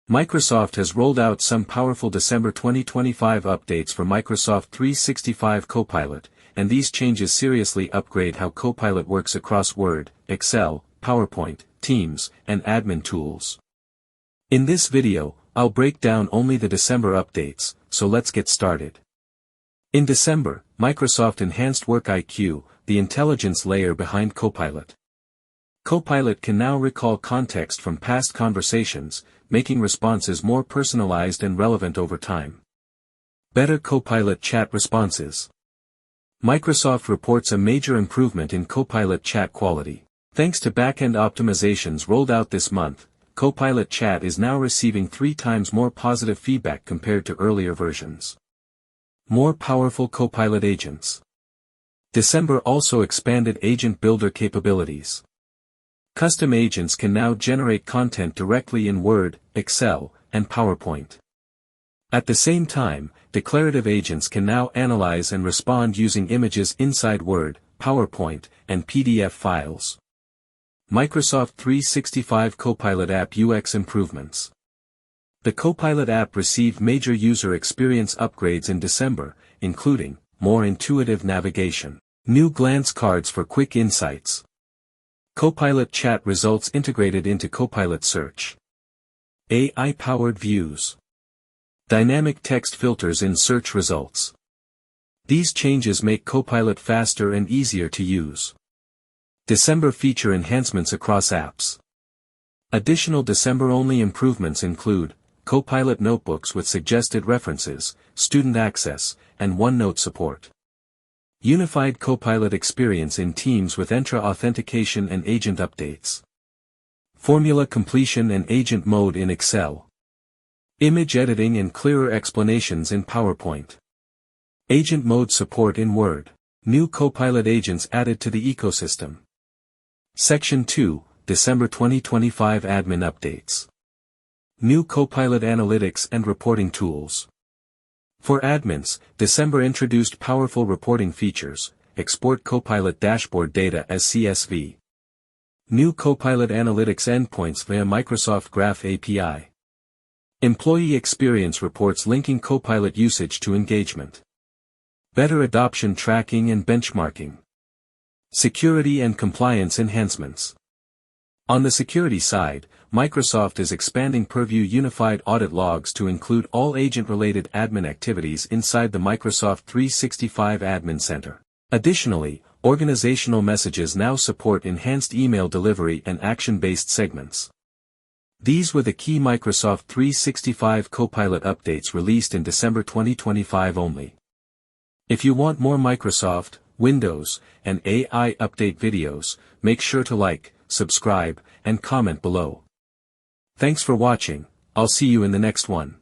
Microsoft has rolled out some powerful December 2025 updates for Microsoft 365 Copilot, and these changes seriously upgrade how Copilot works across Word, Excel, PowerPoint, Teams, and admin tools. In this video, I'll break down only the December updates, so let's get started. In December, Microsoft enhanced Work IQ, the intelligence layer behind Copilot. Copilot can now recall context from past conversations, making responses more personalized and relevant over time. Better Copilot Chat responses. Microsoft reports a major improvement in Copilot Chat quality. Thanks to back-end optimizations rolled out this month, Copilot Chat is now receiving 3 times more positive feedback compared to earlier versions. More powerful Copilot agents. December also expanded Agent Builder capabilities. Custom agents can now generate content directly in Word, Excel, and PowerPoint. At the same time, declarative agents can now analyze and respond using images inside Word, PowerPoint, and PDF files. Microsoft 365 Copilot App UX improvements. The Copilot app received major user experience upgrades in December, including more intuitive navigation, new glance cards for quick insights, Copilot Chat results integrated into Copilot Search, AI-powered views, dynamic text filters in search results. These changes make Copilot faster and easier to use. December feature enhancements across apps. Additional December-only improvements include Copilot notebooks with suggested references, student access, and OneNote support. Unified Copilot experience in Teams with Entra authentication and agent updates. Formula completion and agent mode in Excel. Image editing and clearer explanations in PowerPoint. Agent mode support in Word. New Copilot agents added to the ecosystem. Section 2, December 2025 Admin Updates. New Copilot analytics and reporting tools. For admins, December introduced powerful reporting features, export Copilot dashboard data as CSV. New Copilot analytics endpoints via Microsoft Graph API. Employee experience reports linking Copilot usage to engagement. Better adoption tracking and benchmarking. Security and compliance enhancements. On the security side, Microsoft is expanding Purview Unified Audit Logs to include all agent-related admin activities inside the Microsoft 365 Admin Center. Additionally, organizational messages now support enhanced email delivery and action-based segments. These were the key Microsoft 365 Copilot updates released in December 2025 only. If you want more Microsoft, Windows, and AI update videos, make sure to like, subscribe, and comment below. Thanks for watching. I'll see you in the next one.